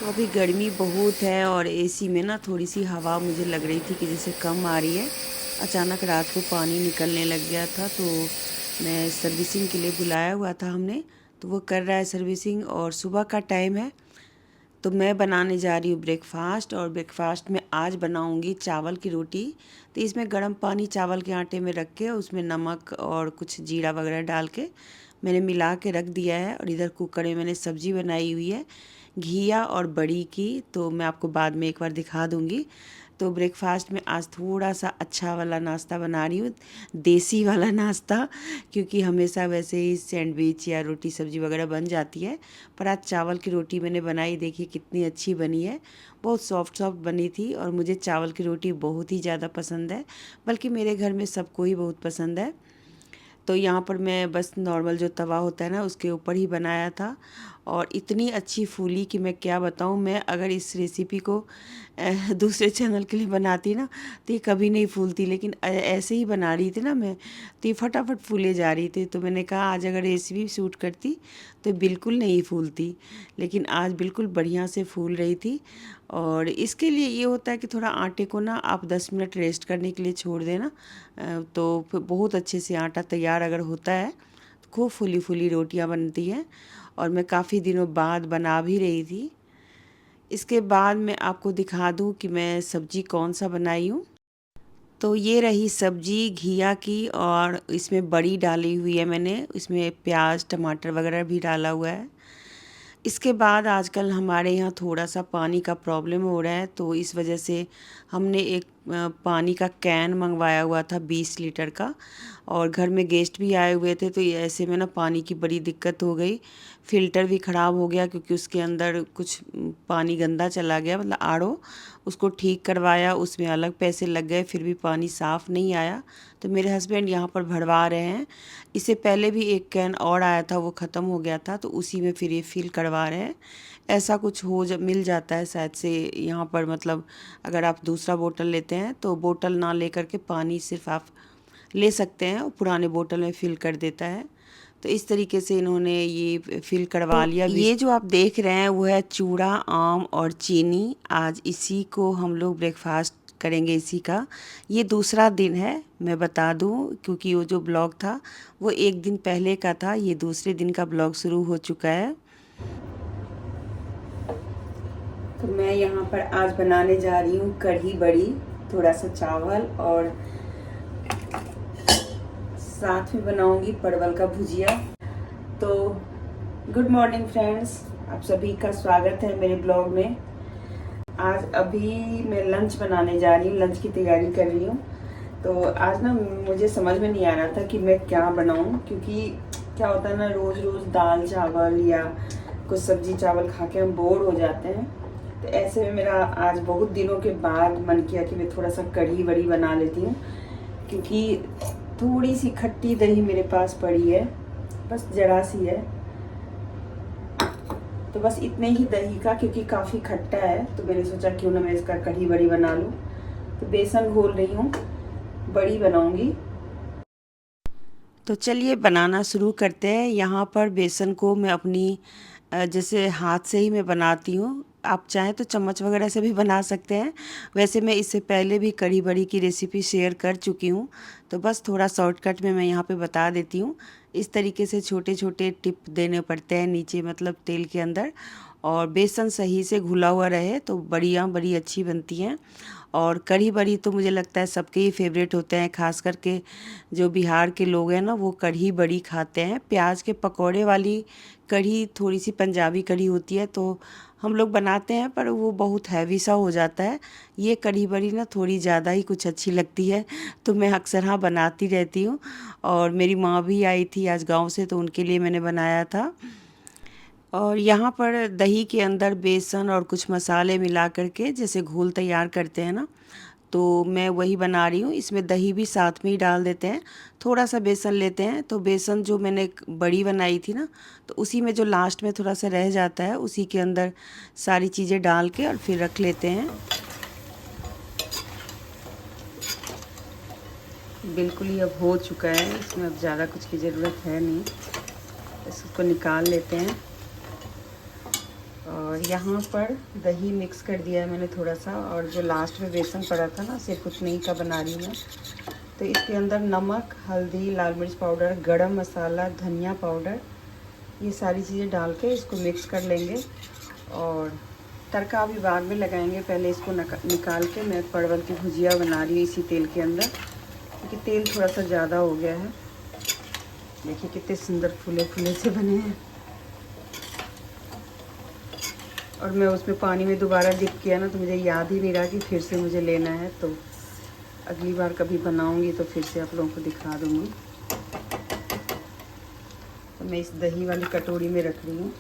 तो अभी गर्मी बहुत है और एसी में ना थोड़ी सी हवा मुझे लग रही थी कि जैसे कम आ रही है। अचानक रात को पानी निकलने लग गया था, तो मैं सर्विसिंग के लिए बुलाया हुआ था हमने, तो वो कर रहा है सर्विसिंग और सुबह का टाइम है। तो मैं बनाने जा रही हूँ ब्रेकफ़ास्ट, और ब्रेकफ़ास्ट में आज बनाऊँगी चावल की रोटी। तो इसमें गर्म पानी चावल के आटे में रख के उसमें नमक और कुछ जीरा वगैरह डाल के मैंने मिला के रख दिया है। और इधर कुकर में मैंने सब्ज़ी बनाई हुई है घिया और बड़ी की, तो मैं आपको बाद में एक बार दिखा दूँगी। तो ब्रेकफ़ास्ट में आज थोड़ा सा अच्छा वाला नाश्ता बना रही हूँ, देसी वाला नाश्ता, क्योंकि हमेशा वैसे ही सैंडविच या रोटी सब्ज़ी वगैरह बन जाती है। पर आज चावल की रोटी मैंने बनाई, देखिए कितनी अच्छी बनी है। बहुत सॉफ्ट सॉफ्ट बनी थी और मुझे चावल की रोटी बहुत ही ज़्यादा पसंद है, बल्कि मेरे घर में सबको ही बहुत पसंद है। तो यहाँ पर मैं बस नॉर्मल जो तवा होता है ना उसके ऊपर ही बनाया था, और इतनी अच्छी फूली कि मैं क्या बताऊँ। मैं अगर इस रेसिपी को दूसरे चैनल के लिए बनाती ना तो ये कभी नहीं फूलती, लेकिन ऐसे ही बना रही थी ना मैं, तो ये फटाफट फूले जा रही थी। तो मैंने कहा आज अगर रेसिपी सूट करती तो बिल्कुल नहीं फूलती, लेकिन आज बिल्कुल बढ़िया से फूल रही थी। और इसके लिए ये होता है कि थोड़ा आटे को ना आप 10 मिनट रेस्ट करने के लिए छोड़ देना, तो फिर बहुत अच्छे से आटा तैयार अगर होता है तो खूब फूली फूली रोटियां बनती हैं। और मैं काफ़ी दिनों बाद बना भी रही थी। इसके बाद मैं आपको दिखा दूं कि मैं सब्ज़ी कौन सा बनाई हूँ। तो ये रही सब्ज़ी घिया की, और इसमें बड़ी डाली हुई है मैंने, इसमें प्याज टमाटर वगैरह भी डाला हुआ है। इसके बाद आजकल हमारे यहाँ थोड़ा-सा पानी का प्रॉब्लम हो रहा है, तो इस वजह से हमने एक पानी का कैन मँगवाया हुआ था 20 लीटर का, और घर में गेस्ट भी आए हुए थे, तो ये ऐसे में ना पानी की बड़ी दिक्कत हो गई। फ़िल्टर भी ख़राब हो गया क्योंकि उसके अंदर कुछ पानी गंदा चला गया, मतलब आरओ। उसको ठीक करवाया, उसमें अलग पैसे लग गए, फिर भी पानी साफ़ नहीं आया। तो मेरे हस्बैंड यहाँ पर भरवा रहे हैं। इससे पहले भी एक कैन और आया था, वो ख़त्म हो गया था, तो उसी में फिर ये फिल करवा रहे हैं। ऐसा कुछ हो ज मिल जाता है शायद से यहाँ पर, मतलब अगर आप दूसरा बोतल लेते हैं तो बोतल ना लेकर के पानी सिर्फ आप ले सकते हैं, और पुराने बोतल में फिल कर देता है। तो इस तरीके से इन्होंने ये फिल करवा लिया। ये जो आप देख रहे हैं वो है चूड़ा आम और चीनी। आज इसी को हम लोग ब्रेकफास्ट करेंगे इसी का। ये दूसरा दिन है, मैं बता दूं, क्योंकि वो जो ब्लॉग था वो एक दिन पहले का था, ये दूसरे दिन का ब्लॉग शुरू हो चुका है। तो मैं यहाँ पर आज बनाने जा रही हूँ कढ़ी बड़ी, थोड़ा सा चावल, और साथ में बनाऊंगी परवल का भुजिया। तो गुड मॉर्निंग फ्रेंड्स, आप सभी का स्वागत है मेरे ब्लॉग में। आज अभी मैं लंच बनाने जा रही हूँ, लंच की तैयारी कर रही हूँ। तो आज ना मुझे समझ में नहीं आ रहा था कि मैं क्या बनाऊँ, क्योंकि क्या होता है ना, रोज़ रोज़ दाल चावल या कुछ सब्जी चावल खा के हम बोर हो जाते हैं। तो ऐसे में मेरा आज बहुत दिनों के बाद मन किया कि मैं थोड़ा सा कढ़ी बड़ी बना लेती हूँ, क्योंकि थोड़ी सी खट्टी दही मेरे पास पड़ी है, बस जरा सी है। तो बस इतने ही दही का, क्योंकि काफ़ी खट्टा है, तो मैंने सोचा क्यों ना मैं इसका कढ़ी बड़ी बना लूँ। तो बेसन घोल रही हूँ, बड़ी बनाऊंगी। तो चलिए बनाना शुरू करते हैं। यहाँ पर बेसन को मैं अपनी जैसे हाथ से ही मैं बनाती हूँ, आप चाहें तो चम्मच वगैरह से भी बना सकते हैं। वैसे मैं इससे पहले भी कढ़ी बड़ी की रेसिपी शेयर कर चुकी हूँ, तो बस थोड़ा शॉर्टकट में मैं यहाँ पे बता देती हूँ। इस तरीके से छोटे छोटे टिप देने पड़ते हैं नीचे, मतलब तेल के अंदर, और बेसन सही से घुला हुआ रहे तो बड़ियाँ बड़ी अच्छी बनती हैं। और कढ़ी बड़ी तो मुझे लगता है सबके ही फेवरेट होते हैं, खास करके जो बिहार के लोग हैं ना वो कढ़ी बड़ी खाते हैं। प्याज के पकौड़े वाली कढ़ी थोड़ी सी पंजाबी कढ़ी होती है, तो हम लोग बनाते हैं, पर वो बहुत हैवी सा हो जाता है। ये कढ़ी बड़ी ना थोड़ी ज़्यादा ही कुछ अच्छी लगती है, तो मैं अक्सर हाँ बनाती रहती हूँ। और मेरी माँ भी आई थी आज गांव से, तो उनके लिए मैंने बनाया था। और यहाँ पर दही के अंदर बेसन और कुछ मसाले मिला करके जैसे घोल तैयार करते हैं ना, तो मैं वही बना रही हूँ। इसमें दही भी साथ में ही डाल देते हैं, थोड़ा सा बेसन लेते हैं। तो बेसन जो मैंने बड़ी बनाई थी ना, तो उसी में जो लास्ट में थोड़ा सा रह जाता है उसी के अंदर सारी चीज़ें डाल के और फिर रख लेते हैं। बिल्कुल ही अब हो चुका है, इसमें अब ज़्यादा कुछ की ज़रूरत है नहीं। इसको निकाल लेते हैं। और यहाँ पर दही मिक्स कर दिया है मैंने थोड़ा सा, और जो लास्ट में बेसन पड़ा था ना, सिर्फ उतने ही का बना रही हूँ मैं। तो इसके अंदर नमक, हल्दी, लाल मिर्च पाउडर, गरम मसाला, धनिया पाउडर, ये सारी चीज़ें डाल के इसको मिक्स कर लेंगे। और तड़का अभी बाद में लगाएंगे, पहले इसको निकाल के मैं परवल की भुजिया बना रही हूँ इसी तेल के अंदर, क्योंकि तेल थोड़ा सा ज़्यादा हो गया है। देखिए कितने सुंदर फूले फूले से बने हैं। और मैं उसमें पानी में दोबारा डिप किया ना, तो मुझे याद ही नहीं रहा कि फिर से मुझे लेना है। तो अगली बार कभी बनाऊंगी तो फिर से आप लोगों को दिखा दूंगी। तो मैं इस दही वाली कटोरी में रख रही हूँ।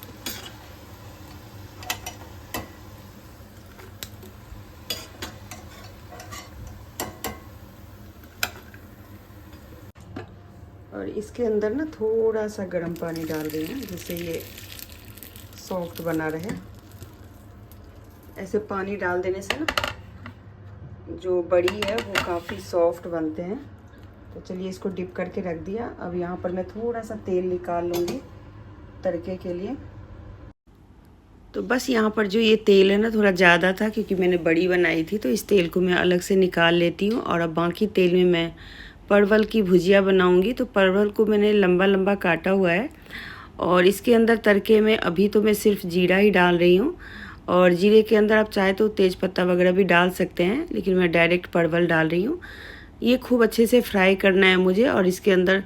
और इसके अंदर ना थोड़ा सा गर्म पानी डाल रही हूँ, जिससे ये सॉफ्ट बना रहे। ऐसे पानी डाल देने से ना जो बड़ी है वो काफ़ी सॉफ्ट बनते हैं। तो चलिए इसको डिप करके रख दिया। अब यहाँ पर मैं थोड़ा सा तेल निकाल लूँगी तड़के के लिए। तो बस यहाँ पर जो ये तेल है ना थोड़ा ज़्यादा था, क्योंकि मैंने बड़ी बनाई थी, तो इस तेल को मैं अलग से निकाल लेती हूँ। और अब बाकी तेल में मैं परवल की भुजिया बनाऊँगी। तो परवल को मैंने लंबा लंबा काटा हुआ है, और इसके अंदर तड़के में अभी तो मैं सिर्फ जीरा ही डाल रही हूँ। और जीरे के अंदर आप चाहे तो तेज़पत्ता वगैरह भी डाल सकते हैं, लेकिन मैं डायरेक्ट परवल डाल रही हूँ। ये खूब अच्छे से फ्राई करना है मुझे। और इसके अंदर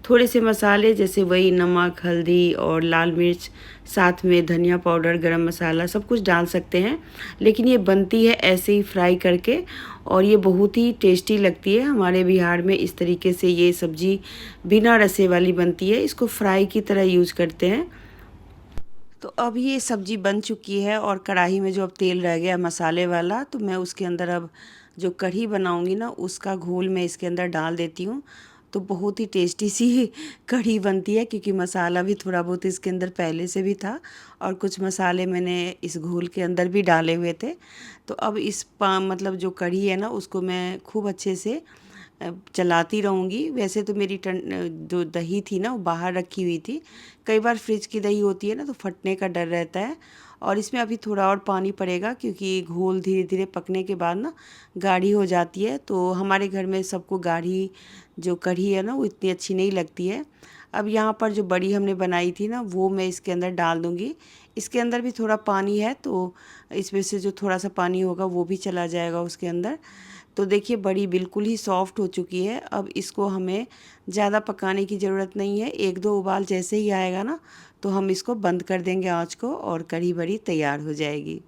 थोड़े से मसाले, जैसे वही नमक, हल्दी और लाल मिर्च, साथ में धनिया पाउडर, गरम मसाला, सब कुछ डाल सकते हैं। लेकिन ये बनती है ऐसे ही फ्राई करके, और ये बहुत ही टेस्टी लगती है। हमारे बिहार में इस तरीके से ये सब्ज़ी बिना रसे वाली बनती है, इसको फ्राई की तरह यूज़ करते हैं। तो अब ये सब्ज़ी बन चुकी है, और कढ़ाई में जो अब तेल रह गया मसाले वाला, तो मैं उसके अंदर अब जो कढ़ी बनाऊंगी ना, उसका घोल मैं इसके अंदर डाल देती हूँ। तो बहुत ही टेस्टी सी कढ़ी बनती है, क्योंकि मसाला भी थोड़ा बहुत इसके अंदर पहले से भी था, और कुछ मसाले मैंने इस घोल के अंदर भी डाले हुए थे। तो अब मतलब जो कढ़ी है ना, उसको मैं खूब अच्छे से चलाती रहूँगी। वैसे तो मेरी जो दही थी ना वो बाहर रखी हुई थी। कई बार फ्रिज की दही होती है ना, तो फटने का डर रहता है। और इसमें अभी थोड़ा और पानी पड़ेगा, क्योंकि घोल धीरे धीरे पकने के बाद ना गाढ़ी हो जाती है। तो हमारे घर में सबको गाढ़ी जो कढ़ी है ना वो इतनी अच्छी नहीं लगती है। अब यहाँ पर जो बड़ी हमने बनाई थी ना, वो मैं इसके अंदर डाल दूँगी। इसके अंदर भी थोड़ा पानी है, तो इसमें से जो थोड़ा सा पानी होगा वो भी चला जाएगा उसके अंदर। तो देखिए बड़ी बिल्कुल ही सॉफ्ट हो चुकी है। अब इसको हमें ज़्यादा पकाने की ज़रूरत नहीं है। एक दो उबाल जैसे ही आएगा ना, तो हम इसको बंद कर देंगे आँच को, और कढ़ी बड़ी तैयार हो जाएगी।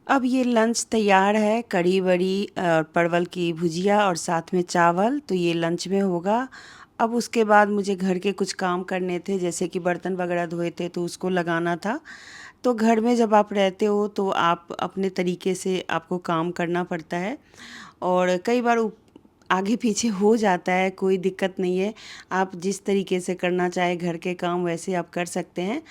अब ये लंच तैयार है, कढ़ी बड़ी परवल की भुजिया और साथ में चावल। तो ये लंच में होगा। अब उसके बाद मुझे घर के कुछ काम करने थे, जैसे कि बर्तन वगैरह धोए थे, तो उसको लगाना था। तो घर में जब आप रहते हो तो आप अपने तरीके से आपको काम करना पड़ता है, और कई बार आगे पीछे हो जाता है, कोई दिक्कत नहीं है। आप जिस तरीके से करना चाहे घर के काम, वैसे आप कर सकते हैं।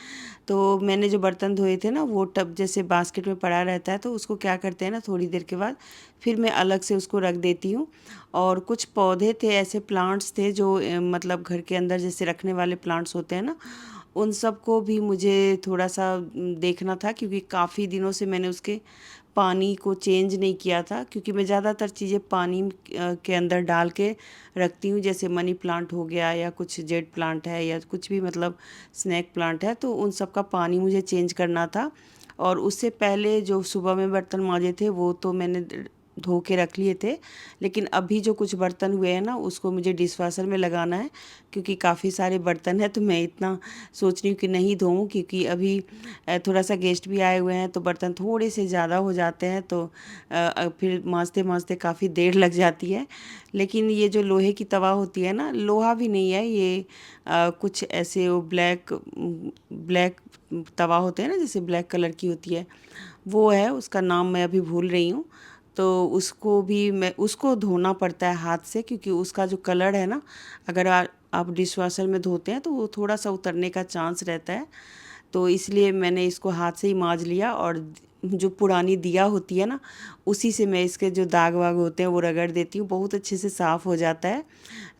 तो मैंने जो बर्तन धोए थे ना, वो टब जैसे बास्केट में पड़ा रहता है, तो उसको क्या करते हैं ना, थोड़ी देर के बाद फिर मैं अलग से उसको रख देती हूँ। और कुछ पौधे थे, ऐसे प्लांट्स थे जो मतलब घर के अंदर जैसे रखने वाले प्लांट्स होते हैं ना, उन सब को भी मुझे थोड़ा सा देखना था, क्योंकि काफ़ी दिनों से मैंने उसके पानी को चेंज नहीं किया था। क्योंकि मैं ज़्यादातर चीज़ें पानी के अंदर डाल के रखती हूँ, जैसे मनी प्लांट हो गया, या कुछ जेड प्लांट है, या कुछ भी मतलब स्नैक प्लांट है, तो उन सब का पानी मुझे चेंज करना था। और उससे पहले जो सुबह में बर्तन मांजे थे, वो तो मैंने धो के रख लिए थे। लेकिन अभी जो कुछ बर्तन हुए हैं ना, उसको मुझे डिशवाशर में लगाना है, क्योंकि काफ़ी सारे बर्तन हैं। तो मैं इतना सोच रही हूँ कि नहीं धोऊँ, क्योंकि अभी थोड़ा सा गेस्ट भी आए हुए हैं, तो बर्तन थोड़े से ज़्यादा हो जाते हैं, तो फिर मांजते मांजते काफ़ी देर लग जाती है। लेकिन ये जो लोहे की तवा होती है ना, लोहा भी नहीं है ये, कुछ ऐसे वो ब्लैक ब्लैक तवा होते हैं ना, जैसे ब्लैक कलर की होती है, वो है, उसका नाम मैं अभी भूल रही हूँ। तो उसको भी मैं उसको धोना पड़ता है हाथ से, क्योंकि उसका जो कलर है ना, अगर आप डिश वाशर में धोते हैं तो वो थोड़ा सा उतरने का चांस रहता है। तो इसलिए मैंने इसको हाथ से ही मांज लिया, और जो पुरानी दिया होती है ना, उसी से मैं इसके जो दाग वाग होते हैं वो रगड़ देती हूँ, बहुत अच्छे से साफ़ हो जाता है।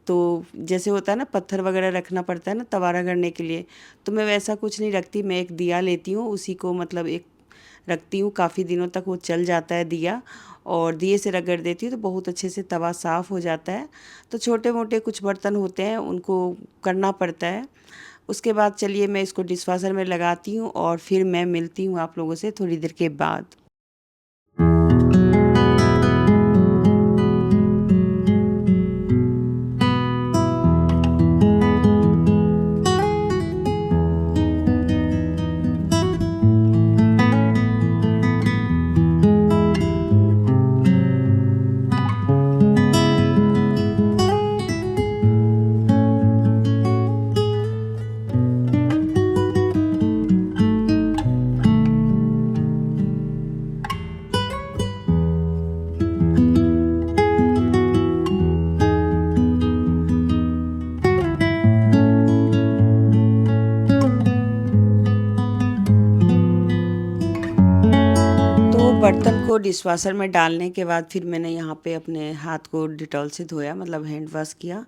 तो जैसे होता है ना, पत्थर वगैरह रखना पड़ता है ना तवा रगड़ने के लिए, तो मैं वैसा कुछ नहीं रखती। मैं एक दिया लेती हूँ, उसी को मतलब एक रखती हूँ, काफ़ी दिनों तक वो चल जाता है दिया, और दिए से रगड़ देती हूँ तो बहुत अच्छे से तवा साफ़ हो जाता है। तो छोटे मोटे कुछ बर्तन होते हैं उनको करना पड़ता है। उसके बाद चलिए मैं इसको डिशवाशर में लगाती हूँ, और फिर मैं मिलती हूँ आप लोगों से थोड़ी देर के बाद। तो बर्तन को डिशवाशर में डालने के बाद फिर मैंने यहाँ पे अपने हाथ को डिटॉल से धोया, मतलब हैंड वॉश किया।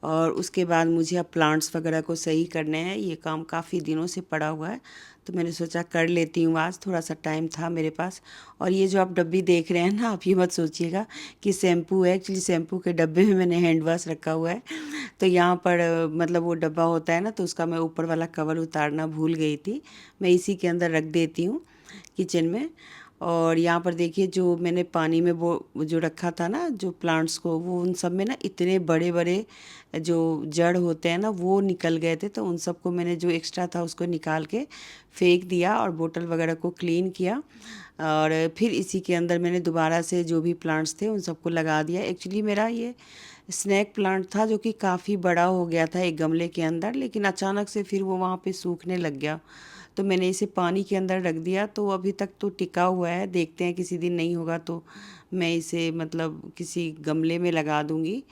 और उसके बाद मुझे अब प्लांट्स वगैरह को सही करने हैं, ये काम काफ़ी दिनों से पड़ा हुआ है, तो मैंने सोचा कर लेती हूँ, आज थोड़ा सा टाइम था मेरे पास। और ये जो आप डब्बी देख रहे हैं ना, आप ये मत सोचिएगा कि शैम्पू है, एक्चुअली शैम्पू के डब्बे में मैंने हैंड वॉश रखा हुआ है। तो यहाँ पर मतलब वो डब्बा होता है ना, तो उसका मैं ऊपर वाला कवर उतारना भूल गई थी, मैं इसी के अंदर रख देती हूँ किचन में। और यहाँ पर देखिए, जो मैंने पानी में वो जो रखा था ना, जो प्लांट्स को, वो उन सब में ना इतने बड़े बड़े जो जड़ होते हैं ना, वो निकल गए थे। तो उन सबको मैंने जो एक्स्ट्रा था उसको निकाल के फेंक दिया, और बोतल वगैरह को क्लीन किया। और फिर इसी के अंदर मैंने दोबारा से जो भी प्लांट्स थे उन सबको लगा दिया। एक्चुअली मेरा ये स्नैक प्लांट था जो कि काफ़ी बड़ा हो गया था एक गमले के अंदर, लेकिन अचानक से फिर वो वहाँ पे सूखने लग गया। तो मैंने इसे पानी के अंदर रख दिया, तो अभी तक तो टिका हुआ है। देखते हैं, किसी दिन नहीं होगा तो मैं इसे मतलब किसी गमले में लगा दूँगी।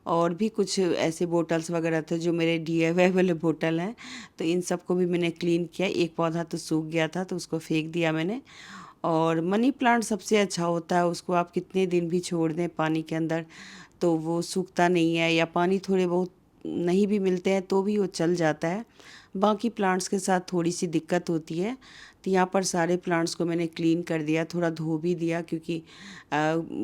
और भी कुछ ऐसे बोटल्स वगैरह थे जो मेरे DIY वाले बोतल हैं, तो इन सबको भी मैंने क्लीन किया। एक पौधा तो सूख गया था तो उसको फेंक दिया मैंने। और मनी प्लांट सबसे अच्छा होता है, उसको आप कितने दिन भी छोड़ दें पानी के अंदर तो वो सूखता नहीं है, या पानी थोड़े बहुत नहीं भी मिलते हैं तो भी वो चल जाता है। बाकी प्लांट्स के साथ थोड़ी सी दिक्कत होती है। तो यहाँ पर सारे प्लांट्स को मैंने क्लीन कर दिया, थोड़ा धो भी दिया, क्योंकि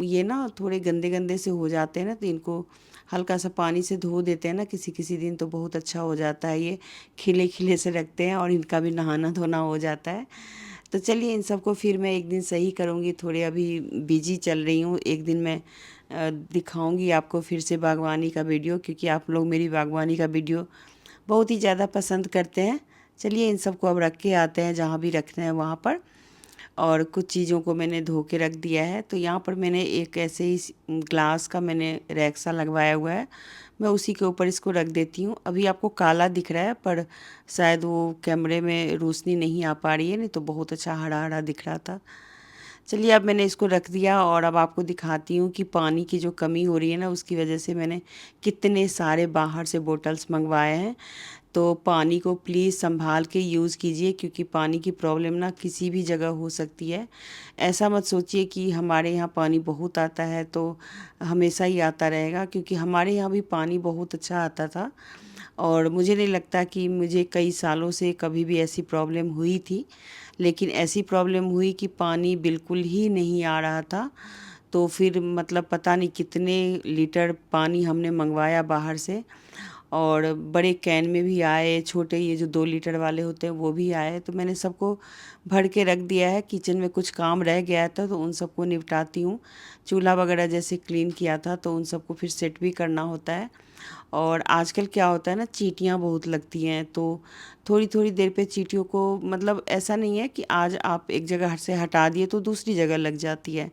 ये ना थोड़े गंदे गंदे से हो जाते हैं ना, तो इनको हल्का सा पानी से धो देते हैं ना किसी किसी दिन, तो बहुत अच्छा हो जाता है। ये खिले खिले से रखते हैं और इनका भी नहाना धोना हो जाता है। तो चलिए, इन सबको फिर मैं एक दिन सही करूँगी। थोड़े अभी बिजी चल रही हूँ, एक दिन मैं दिखाऊंगी आपको फिर से बागवानी का वीडियो, क्योंकि आप लोग मेरी बागवानी का वीडियो बहुत ही ज़्यादा पसंद करते हैं। चलिए, इन सबको अब रख के आते हैं जहाँ भी रखना है वहाँ पर। और कुछ चीज़ों को मैंने धो के रख दिया है। तो यहाँ पर मैंने एक ऐसे ही ग्लास का मैंने रैक सा लगवाया हुआ है, मैं उसी के ऊपर इसको रख देती हूँ। अभी आपको काला दिख रहा है, पर शायद वो कैमरे में रोशनी नहीं आ पा रही है, नहीं तो बहुत अच्छा हरा हरा दिख रहा था। चलिए, अब मैंने इसको रख दिया, और अब आपको दिखाती हूँ कि पानी की जो कमी हो रही है ना, उसकी वजह से मैंने कितने सारे बाहर से बोटल्स मंगवाए हैं। तो पानी को प्लीज़ संभाल के यूज़ कीजिए, क्योंकि पानी की प्रॉब्लम ना किसी भी जगह हो सकती है। ऐसा मत सोचिए कि हमारे यहाँ पानी बहुत आता है तो हमेशा ही आता रहेगा, क्योंकि हमारे यहाँ भी पानी बहुत अच्छा आता था। और मुझे नहीं लगता कि मुझे कई सालों से कभी भी ऐसी प्रॉब्लम हुई थी, लेकिन ऐसी प्रॉब्लम हुई कि पानी बिल्कुल ही नहीं आ रहा था। तो फिर मतलब पता नहीं कितने लीटर पानी हमने मंगवाया बाहर से, और बड़े कैन में भी आए, छोटे ये जो 2 लीटर वाले होते हैं वो भी आए। तो मैंने सबको भर के रख दिया है। किचन में कुछ काम रह गया था तो उन सबको निपटाती हूँ। चूल्हा वगैरह जैसे क्लीन किया था तो उन सबको फिर सेट भी करना होता है। और आजकल क्या होता है ना, चींटियाँ बहुत लगती हैं, तो थोड़ी थोड़ी देर पे चींटियों को, मतलब ऐसा नहीं है कि आज आप एक जगह से हटा दिए तो दूसरी जगह लग जाती है।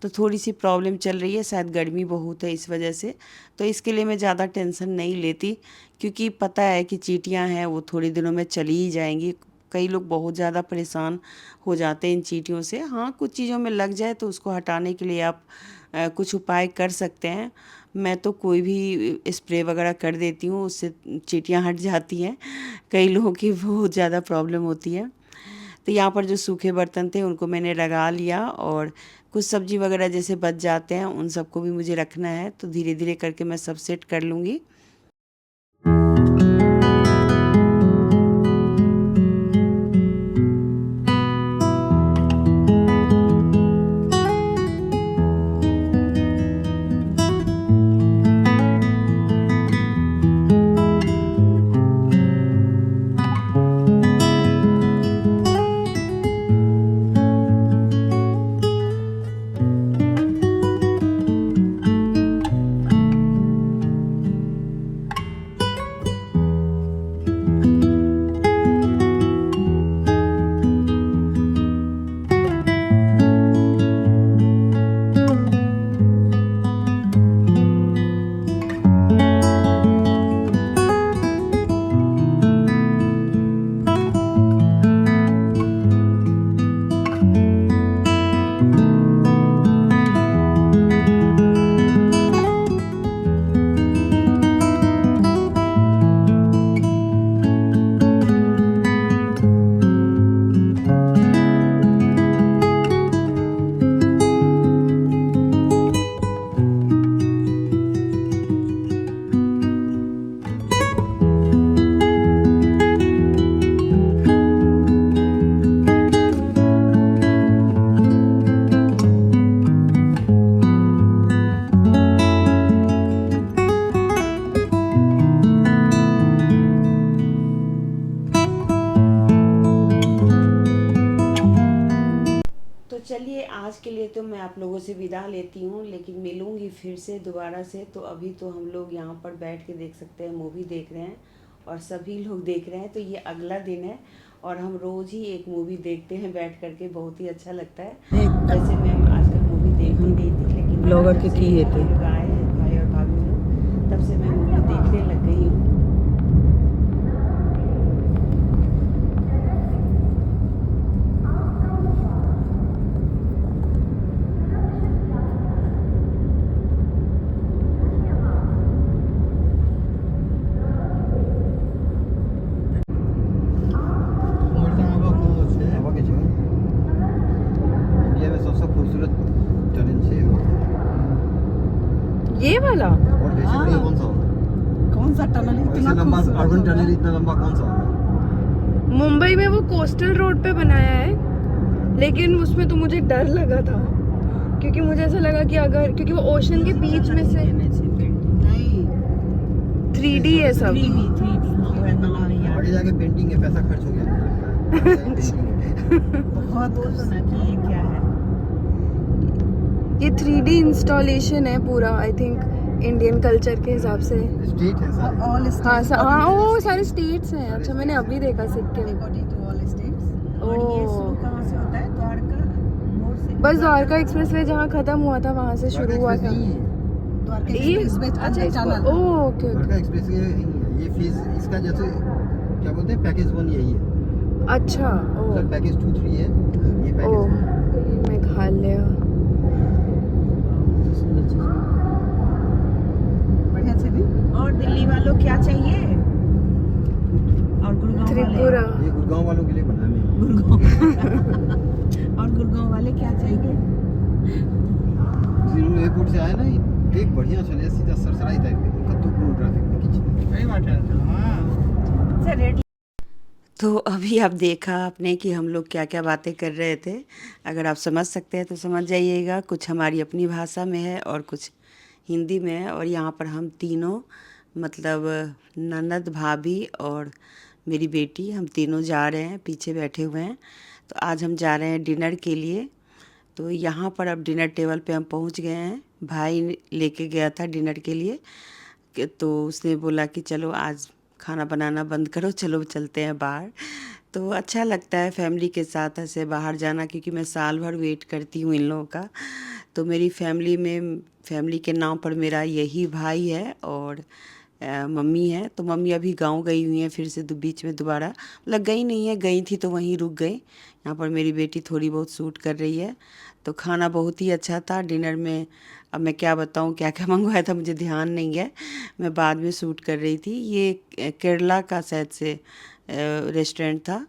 तो थोड़ी सी प्रॉब्लम चल रही है, शायद गर्मी बहुत है इस वजह से। तो इसके लिए मैं ज़्यादा टेंशन नहीं लेती, क्योंकि पता है कि चींटियाँ हैं वो थोड़ी दिनों में चली ही जाएंगी, कई लोग बहुत ज़्यादा परेशान हो जाते हैं इन चींटियों से। हाँ, कुछ चीज़ों में लग जाए तो उसको हटाने के लिए आप कुछ उपाय कर सकते हैं। मैं तो कोई भी स्प्रे वगैरह कर देती हूँ, उससे चींटियाँ हट जाती हैं। कई लोगों की बहुत ज़्यादा प्रॉब्लम होती है। तो यहाँ पर जो सूखे बर्तन थे उनको मैंने लगा लिया, और कुछ सब्जी वगैरह जैसे बच जाते हैं उन सबको भी मुझे रखना है, तो धीरे धीरे करके मैं सब सेट कर लूँगी। तो चलिए, आज के लिए तो मैं आप लोगों से विदा लेती हूँ, लेकिन मिलूँगी फिर से दोबारा से। तो अभी तो हम लोग यहाँ पर बैठ के देख सकते हैं, मूवी देख रहे हैं और सभी लोग देख रहे हैं। तो ये अगला दिन है और हम रोज़ ही एक मूवी देखते हैं बैठ करके, बहुत ही अच्छा लगता है। वैसे मैं आजकल मूवी देख ही नहीं थी, लेकिन ब्लॉगर जब के से की ये येते लोग आए हैं, भाई और भाभी लोग, तब से मैं मूवी देखने लग गई हूँ। हवा के जगह इंडिया में सबसे खूबसूरत टनल है। ये वाला और बेसिकली कौन सा होगा? कौन सा टनल है? ऐसे लंबा अर्बन टनल इतना लंबा कौन सा होगा? मुंबई में वो कोस्टल रोड पे बनाया है, लेकिन उसमें तो मुझे डर लगा था, क्योंकि मुझे ऐसा लगा कि अगर, क्योंकि वो ओशन के बीच में से 3D है सब। आगे जाके पेंटिंग है, पैसा खर्च हो गया। बहुत ना कि ये क्या है। ये 3D इंस्टॉलेशन है पूरा, आई थिंक इंडियन कल्चर के हिसाब से। स्टेट है सर। हाँ, वो सारे स्टेट्स हैं। अच्छा, मैंने अभी देखा सिक्किम। और ये शुरू कहाँ से होता है? द्वारका मोड़ से। बस द्वारका एक्सप्रेसवे जहाँ खत्म हुआ था वहाँ से शुरू हुआ था ये। अच्छा, ओके द्वारका एक्सप्रेस ये फीस इसका जैसे क्या बोलते हैं, पैकेज 1 यही है। अच्छा। मतलब पैकेज 2 3 है, ये ओ, पैकेज ये मेघालय। बढ़िया से भी। और दिल्ली वालों क्या चाहिए? और गुड़गांव त्रिपुरा। ये गुड़गांव वालों के लिए बना है। और गुड़गांव वाले क्या चाहिए? एयरपोर्ट से आए ना, एक बढ़िया चले सीधा सरसराई तक कत्तूपुर ट्रैफिक में खींच सही बात है। हां, तो अभी आप देखा आपने कि हम लोग क्या क्या बातें कर रहे थे। अगर आप समझ सकते हैं तो समझ जाइएगा। कुछ हमारी अपनी भाषा में है और कुछ हिंदी में है। और यहाँ पर हम तीनों, मतलब ननद, भाभी और मेरी बेटी, हम तीनों जा रहे हैं, पीछे बैठे हुए हैं। तो आज हम जा रहे हैं डिनर के लिए। तो यहाँ पर अब डिनर टेबल पे हम पहुँच गए हैं। भाई लेके गया था डिनर के लिए, तो उसने बोला कि चलो आज खाना बनाना बंद करो, चलो चलते हैं बाहर। तो अच्छा लगता है फैमिली के साथ ऐसे बाहर जाना, क्योंकि मैं साल भर वेट करती हूँ इन लोगों का। तो मेरी फैमिली के नाम पर मेरा यही भाई है और मम्मी है, तो मम्मी अभी गांव गई हुई हैं फिर से बीच में दोबारा, मतलब गई नहीं है, गई थी तो वहीं रुक गई। यहाँ पर मेरी बेटी थोड़ी बहुत शूट कर रही है। तो खाना बहुत ही अच्छा था डिनर में। अब मैं क्या बताऊँ क्या क्या मंगवाया था, मुझे ध्यान नहीं है, मैं बाद में शूट कर रही थी। ये केरला का शायद से रेस्टोरेंट था।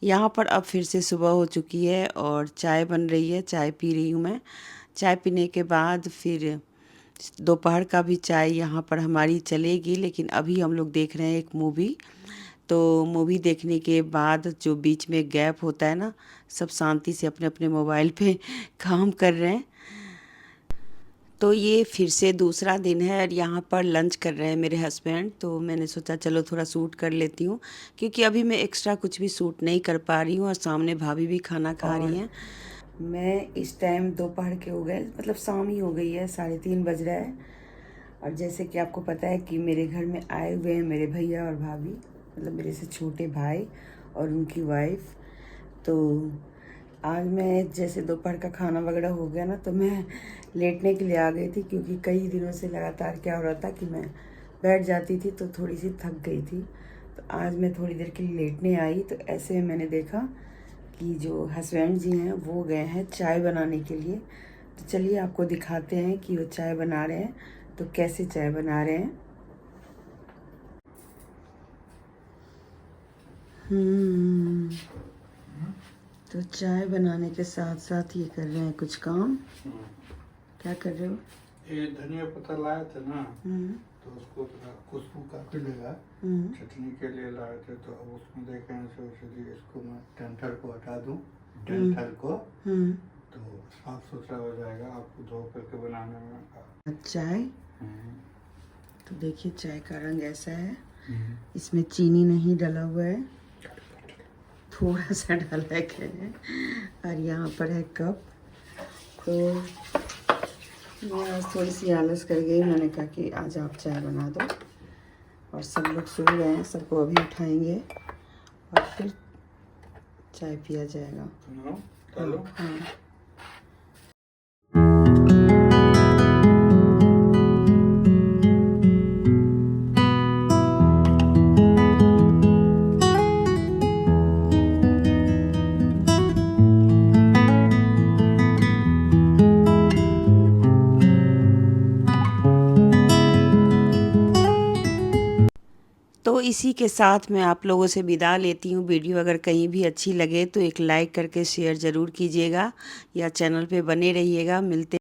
यहाँ पर अब फिर से सुबह हो चुकी है और चाय बन रही है, चाय पी रही हूँ मैं। चाय पीने के बाद फिर दोपहर का भी चाय यहाँ पर हमारी चलेगी, लेकिन अभी हम लोग देख रहे हैं एक मूवी। तो मूवी देखने के बाद जो बीच में गैप होता है ना, सब शांति से अपने अपने मोबाइल पे काम कर रहे हैं। तो ये फिर से दूसरा दिन है और यहाँ पर लंच कर रहे हैं मेरे हस्बैंड। तो मैंने सोचा चलो थोड़ा शूट कर लेती हूँ, क्योंकि अभी मैं एक्स्ट्रा कुछ भी शूट नहीं कर पा रही हूँ और सामने भाभी भी खाना खा रही हैं। मैं इस टाइम दोपहर के हो गए, मतलब शाम ही हो गई है, 3:30 बज रहा है। और जैसे कि आपको पता है कि मेरे घर में आए हुए हैं मेरे भैया और भाभी, मतलब मेरे से छोटे भाई और उनकी वाइफ। तो आज मैं जैसे दोपहर का खाना वगैरह हो गया ना, तो मैं लेटने के लिए आ गई थी, क्योंकि कई दिनों से लगातार क्या हो रहा था कि मैं बैठ जाती थी तो थोड़ी सी थक गई थी। तो आज मैं थोड़ी देर के लिए लेटने आई, तो ऐसे में मैंने देखा कि जो हस्बैंड जी हैं वो गए हैं चाय बनाने के लिए। तो चलिए आपको दिखाते हैं कि वो चाय बना रहे हैं, तो कैसे चाय बना रहे हैं। तो चाय बनाने के साथ साथ ये कर रहे हैं कुछ काम। क्या कर रहे हो? ये धनिया पत्ता लाए थे ना, तो उसको थोड़ा खुशबू काफी लगा, चटनी के लिए लाए थे। तो अब उसमें देखे हैं सोचे इसको मैं डंठल को हटा दूं, डंठल को, तो साफ सुथरा हो जाएगा आपको धो करके बनाने में। चाय तो देखिए चाय का रंग ऐसा है, इसमें चीनी नहीं डाला हुआ है, थोड़ा सा डाला है। और यहाँ पर है कप। तो मैं आज थोड़ी सी आलस कर गई, मैंने कहा कि आज आप चाय बना दो। और सब लोग सो रहे हैं, सबको अभी उठाएंगे और फिर चाय पिया जाएगा। हाँ। तो इसी के साथ मैं आप लोगों से विदा लेती हूँ। वीडियो अगर कहीं भी अच्छी लगे तो एक लाइक करके शेयर ज़रूर कीजिएगा, या चैनल पे बने रहिएगा। मिलते